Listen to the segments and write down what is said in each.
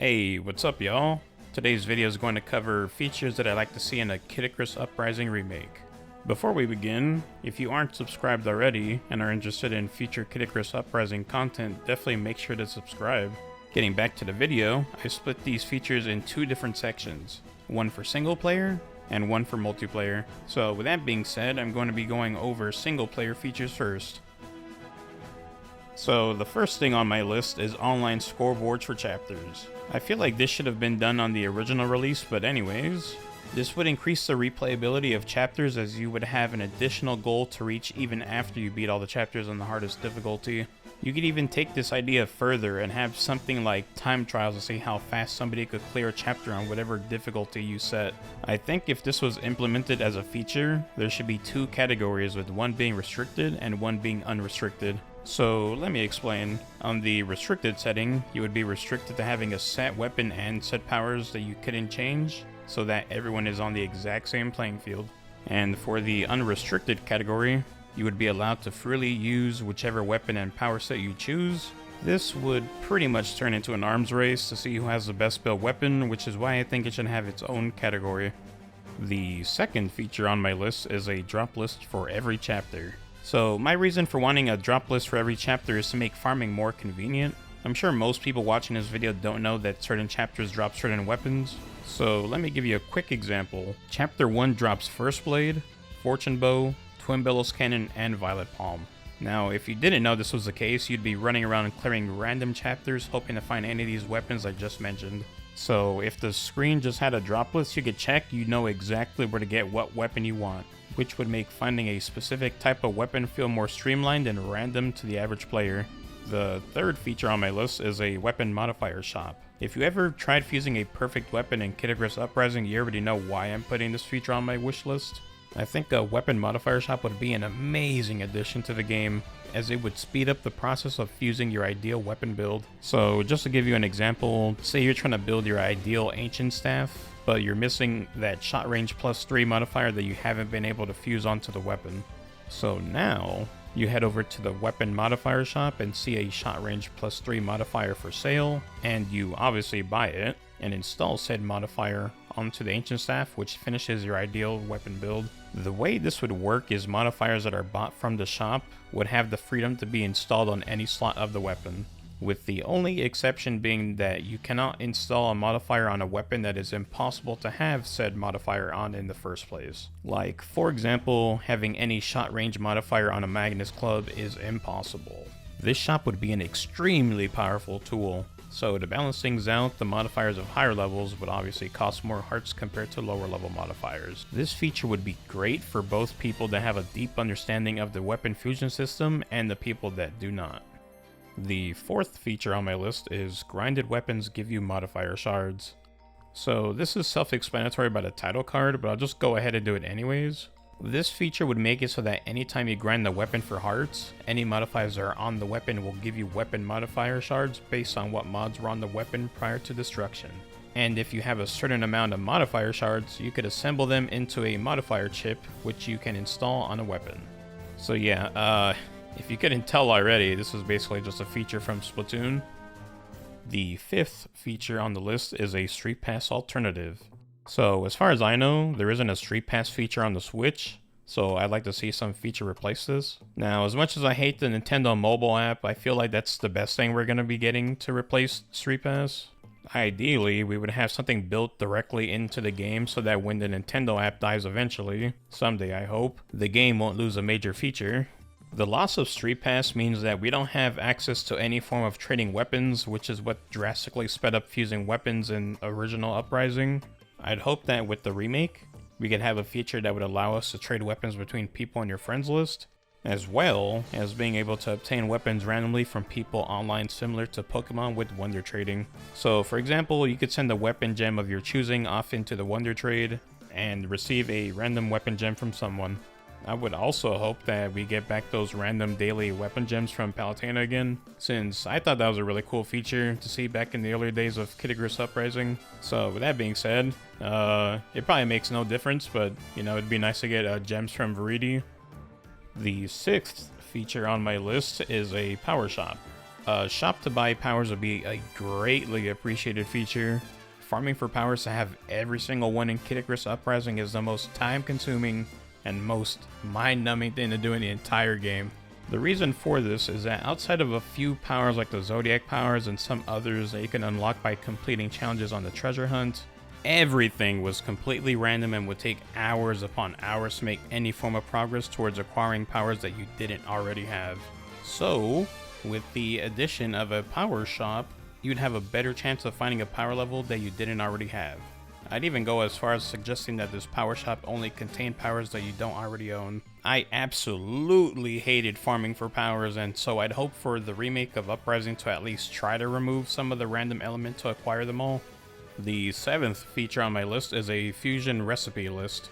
Hey, what's up y'all? Today's video is going to cover features that I'd like to see in a Icarus Uprising remake. Before we begin, if you aren't subscribed already and are interested in future Icarus Uprising content, definitely make sure to subscribe. Getting back to the video, I split these features in two different sections, one for single player and one for multiplayer. So with that being said, I'm going to be going over single player features first. So the first thing on my list is online scoreboards for chapters. I feel like this should have been done on the original release, but anyways. This would increase the replayability of chapters, as you would have an additional goal to reach even after you beat all the chapters on the hardest difficulty. You could even take this idea further and have something like time trials to see how fast somebody could clear a chapter on whatever difficulty you set. I think if this was implemented as a feature, there should be two categories, with one being restricted and one being unrestricted. So let me explain. On the restricted setting, you would be restricted to having a set weapon and set powers that you couldn't change, so that everyone is on the exact same playing field. And for the unrestricted category, you would be allowed to freely use whichever weapon and power set you choose. This would pretty much turn into an arms race to see who has the best built weapon, which is why I think it should have its own category. The second feature on my list is a drop list for every chapter. So my reason for wanting a drop list for every chapter is to make farming more convenient. I'm sure most people watching this video don't know that certain chapters drop certain weapons. So let me give you a quick example. Chapter 1 drops First Blade, Fortune Bow, Twin Bellows Cannon, and Violet Palm. Now, if you didn't know this was the case, you'd be running around and clearing random chapters hoping to find any of these weapons I just mentioned. So if the screen just had a drop list you could check, you'd know exactly where to get what weapon you want, which would make finding a specific type of weapon feel more streamlined and random to the average player. The third feature on my list is a weapon modifier shop. If you ever tried fusing a perfect weapon in Icarus Uprising, you already know why I'm putting this feature on my wish list. I think a weapon modifier shop would be an amazing addition to the game, as it would speed up the process of fusing your ideal weapon build. So just to give you an example, say you're trying to build your ideal ancient staff, but you're missing that shot range +3 modifier that you haven't been able to fuse onto the weapon. So now, you head over to the weapon modifier shop and see a shot range +3 modifier for sale, and you obviously buy it and install said modifier onto the ancient staff, which finishes your ideal weapon build. The way this would work is modifiers that are bought from the shop would have the freedom to be installed on any slot of the weapon, with the only exception being that you cannot install a modifier on a weapon that is impossible to have said modifier on in the first place. Like, for example, having any shot range modifier on a Magnus club is impossible. This shop would be an extremely powerful tool. So to balance things out, the modifiers of higher levels would obviously cost more hearts compared to lower level modifiers. This feature would be great for both people that have a deep understanding of the weapon fusion system and the people that do not. The fourth feature on my list is grinded weapons give you modifier shards. So this is self-explanatory by the title card, but I'll just go ahead and do it anyways. This feature would make it so that anytime you grind the weapon for hearts, any modifiers that are on the weapon will give you weapon modifier shards based on what mods were on the weapon prior to destruction. And if you have a certain amount of modifier shards, you could assemble them into a modifier chip, which you can install on a weapon. So yeah, if you couldn't tell already, this is basically just a feature from Splatoon. The fifth feature on the list is a Streetpass Alternative. So as far as I know, there isn't a Streetpass feature on the Switch, so I'd like to see some feature replace this. Now, as much as I hate the Nintendo mobile app, I feel like that's the best thing we're going to be getting to replace Streetpass. Ideally, we would have something built directly into the game so that when the Nintendo app dies eventually, someday I hope, the game won't lose a major feature. The loss of Streetpass means that we don't have access to any form of trading weapons, which is what drastically sped up fusing weapons in original Uprising. I'd hope that with the remake, we could have a feature that would allow us to trade weapons between people on your friends list, as well as being able to obtain weapons randomly from people online, similar to Pokemon with Wonder Trading. So for example, you could send a weapon gem of your choosing off into the Wonder Trade and receive a random weapon gem from someone. I would also hope that we get back those random daily weapon gems from Palutena again, since I thought that was a really cool feature to see back in the earlier days of Icarus Uprising. So with that being said, it probably makes no difference, but you know, it'd be nice to get gems from Viridi. The sixth feature on my list is a power shop. Shop to buy powers would be a greatly appreciated feature. Farming for powers to have every single one in Icarus Uprising is the most time-consuming and most mind-numbing thing to do in the entire game. The reason for this is that outside of a few powers like the Zodiac powers and some others that you can unlock by completing challenges on the treasure hunt, everything was completely random and would take hours upon hours to make any form of progress towards acquiring powers that you didn't already have. So, with the addition of a power shop, you'd have a better chance of finding a power level that you didn't already have. I'd even go as far as suggesting that this power shop only contained powers that you don't already own. I absolutely hated farming for powers, and so I'd hope for the remake of Uprising to at least try to remove some of the random element to acquire them all. The 7th feature on my list is a fusion recipe list.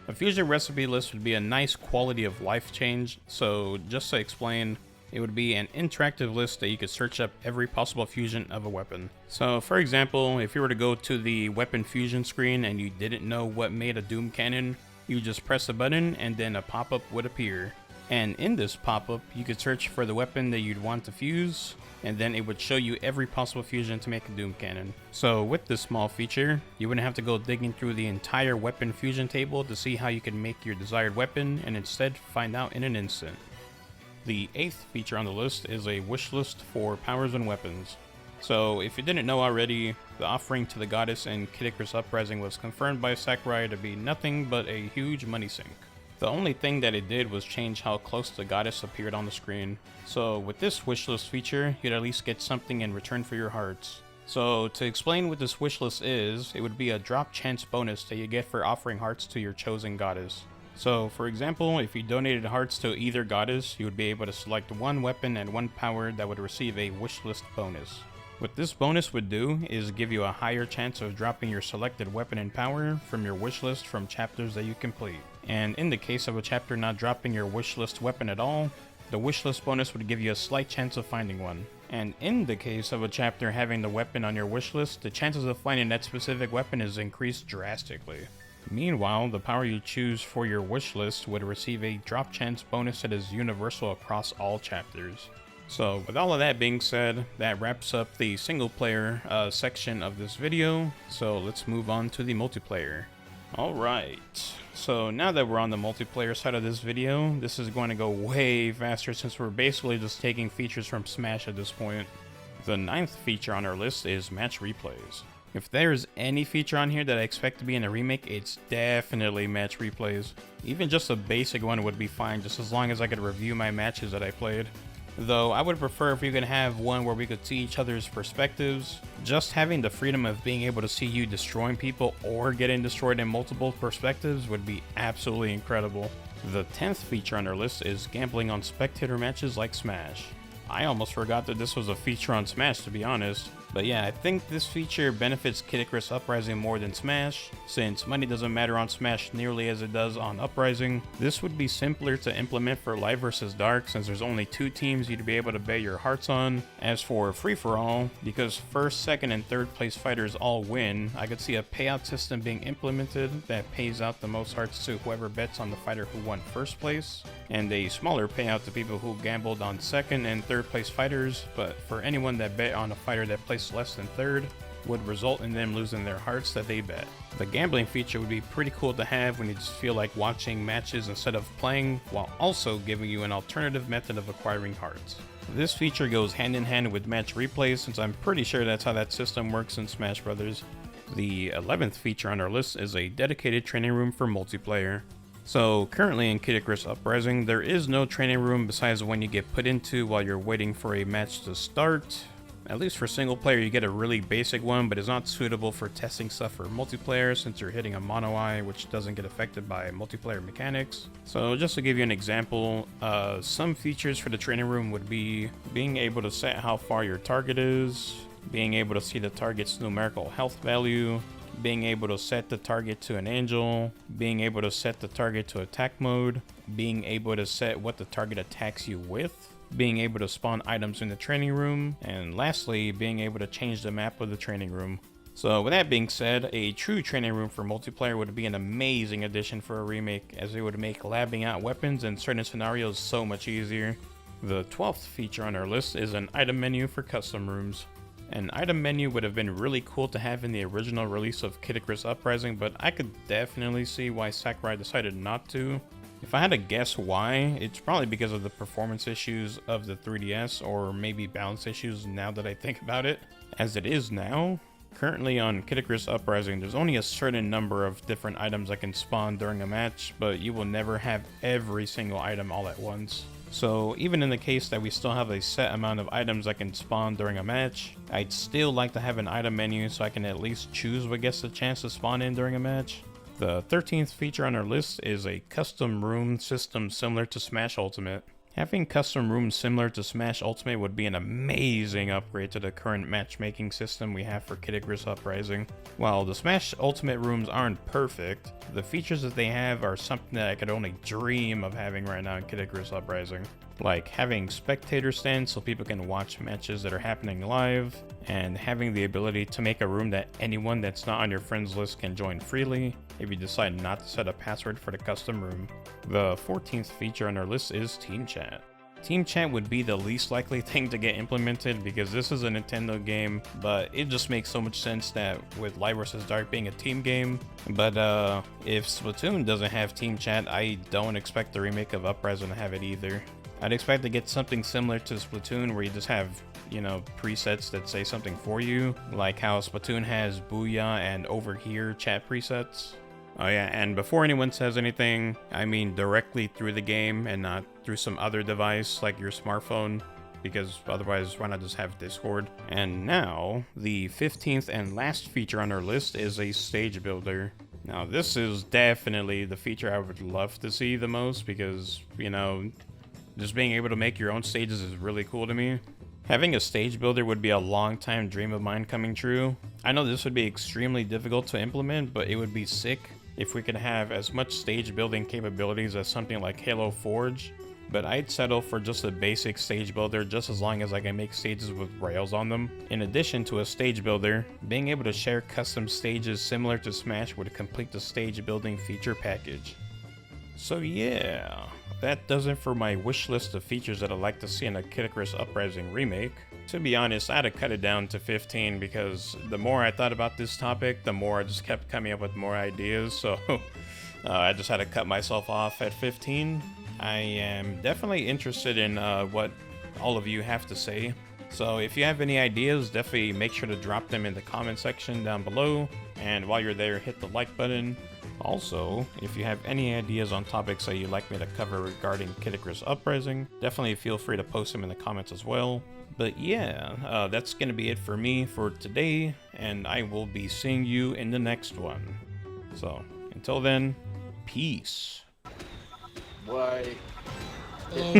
A fusion recipe list would be a nice quality of life change, so just to explain, it would be an interactive list that you could search up every possible fusion of a weapon. So for example, if you were to go to the weapon fusion screen and you didn't know what made a Doom cannon, you just press a button and then a pop-up would appear. And in this pop-up, you could search for the weapon that you'd want to fuse, and then it would show you every possible fusion to make a Doom cannon. So with this small feature, you wouldn't have to go digging through the entire weapon fusion table to see how you can make your desired weapon, and instead find out in an instant. The 8th feature on the list is a wish list for powers and weapons. So if you didn't know already, the offering to the goddess in Icarus Uprising was confirmed by Sakurai to be nothing but a huge money sink. The only thing that it did was change how close the goddess appeared on the screen. So with this wishlist feature, you'd at least get something in return for your hearts. So to explain what this wishlist is, it would be a drop chance bonus that you get for offering hearts to your chosen goddess. So for example, if you donated hearts to either goddess, you would be able to select one weapon and one power that would receive a wishlist bonus. What this bonus would do is give you a higher chance of dropping your selected weapon and power from your wishlist from chapters that you complete. And in the case of a chapter not dropping your wishlist weapon at all, the wishlist bonus would give you a slight chance of finding one. And in the case of a chapter having the weapon on your wishlist, the chances of finding that specific weapon is increased drastically. Meanwhile, the power you choose for your wishlist would receive a drop chance bonus that is universal across all chapters. So with all of that being said, that wraps up the single player section of this video, so let's move on to the multiplayer. Alright, so now that we're on the multiplayer side of this video, this is going to go way faster since we're basically just taking features from Smash at this point. The 9th feature on our list is match replays. If there's any feature on here that I expect to be in a remake, it's definitely match replays. Even just a basic one would be fine, just as long as I could review my matches that I played. Though I would prefer if we could have one where we could see each other's perspectives. Just having the freedom of being able to see you destroying people or getting destroyed in multiple perspectives would be absolutely incredible. The 10th feature on our list is gambling on spectator matches like Smash. I almost forgot that this was a feature on Smash, to be honest. But yeah, I think this feature benefits Icarus Uprising more than Smash, since money doesn't matter on Smash nearly as it does on Uprising. This would be simpler to implement for Light vs Dark, since there's only 2 teams you'd be able to bet your hearts on. As for free-for-all, because first, second, and third place fighters all win, I could see a payout system being implemented that pays out the most hearts to whoever bets on the fighter who won first place, and a smaller payout to people who gambled on second and third place fighters, but for anyone that bet on a fighter that placed less than third, would result in them losing their hearts that they bet. The gambling feature would be pretty cool to have when you just feel like watching matches instead of playing, while also giving you an alternative method of acquiring hearts. This feature goes hand in hand with match replays, since I'm pretty sure that's how that system works in Smash Bros. The 11th feature on our list is a dedicated training room for multiplayer. So currently in Icarus Uprising, there is no training room besides the one you get put into while you're waiting for a match to start. At least for single player, you get a really basic one, but it's not suitable for testing stuff for multiplayer since you're hitting a mono eye, which doesn't get affected by multiplayer mechanics. So just to give you an example, some features for the training room would be being able to set how far your target is, being able to see the target's numerical health value, being able to set the target to an angel, being able to set the target to attack mode, being able to set what the target attacks you with, being able to spawn items in the training room, and lastly, being able to change the map of the training room. So with that being said, a true training room for multiplayer would be an amazing addition for a remake, as it would make labbing out weapons in certain scenarios so much easier. The 12th feature on our list is an item menu for custom rooms. An item menu would have been really cool to have in the original release of Icarus Uprising, but I could definitely see why Sakurai decided not to. If I had to guess why, it's probably because of the performance issues of the 3DS, or maybe balance issues now that I think about it. As it is now, currently on Icarus Uprising, there's only a certain number of different items that can spawn during a match, but you will never have every single item all at once. So even in the case that we still have a set amount of items that can spawn during a match, I'd still like to have an item menu so I can at least choose what gets the chance to spawn in during a match. The 13th feature on our list is a custom room system similar to Smash Ultimate. Having custom rooms similar to Smash Ultimate would be an amazing upgrade to the current matchmaking system we have for Icarus Uprising. While the Smash Ultimate rooms aren't perfect, the features that they have are something that I could only dream of having right now in Icarus Uprising. Like having spectator stands so people can watch matches that are happening live, and having the ability to make a room that anyone that's not on your friends list can join freely if you decide not to set a password for the custom room. The 14th feature on our list is Team Chat. Team Chat would be the least likely thing to get implemented because this is a Nintendo game, but it just makes so much sense that with Light vs. Dark being a team game. But if Splatoon doesn't have Team Chat, I don't expect the remake of Uprising to have it either. I'd expect to get something similar to Splatoon where you just have, you know, presets that say something for you, like how Splatoon has Booyah and Over Here chat presets. Oh yeah, and before anyone says anything, I mean directly through the game and not through some other device like your smartphone, because otherwise why not just have Discord? And now, the 15th and last feature on our list is a stage builder. Now this is definitely the feature I would love to see the most because, you know, just being able to make your own stages is really cool to me. Having a stage builder would be a long-time dream of mine coming true. I know this would be extremely difficult to implement, but it would be sick if we could have as much stage building capabilities as something like Halo Forge. But I'd settle for just a basic stage builder just as long as I can make stages with rails on them. In addition to a stage builder, being able to share custom stages similar to Smash would complete the stage building feature package. So yeah, that does it for my wish list of features that I'd like to see in a Icarus Uprising remake. To be honest, I had to cut it down to 15 because the more I thought about this topic, the more I just kept coming up with more ideas, so I just had to cut myself off at 15. I am definitely interested in what all of you have to say. So if you have any ideas, definitely make sure to drop them in the comment section down below. And while you're there, hit the like button. Also, if you have any ideas on topics that you'd like me to cover regarding Icarus Uprising, definitely feel free to post them in the comments as well. But yeah, that's going to be it for me for today, and I will be seeing you in the next one. So, until then, peace. Why? Oh.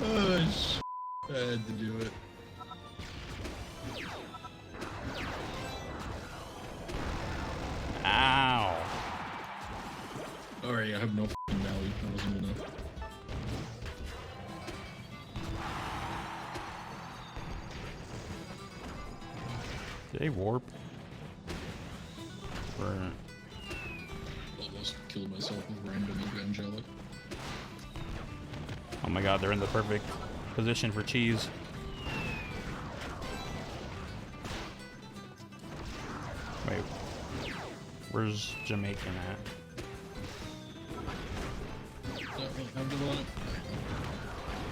Oh, I had to do it. Ow. Alright, I have no f***ing value. That wasn't enough. Did they warp? Or... Almost killed myself with random angelic. Oh my god, they're in the perfect position for cheese. Wait, where's Jamaican at? Have the one.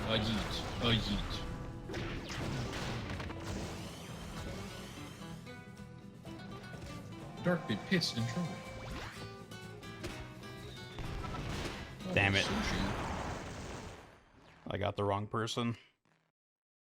A yeet. A yeet. Dark be pissed in trouble. Damn it. Sushi. I got the wrong person.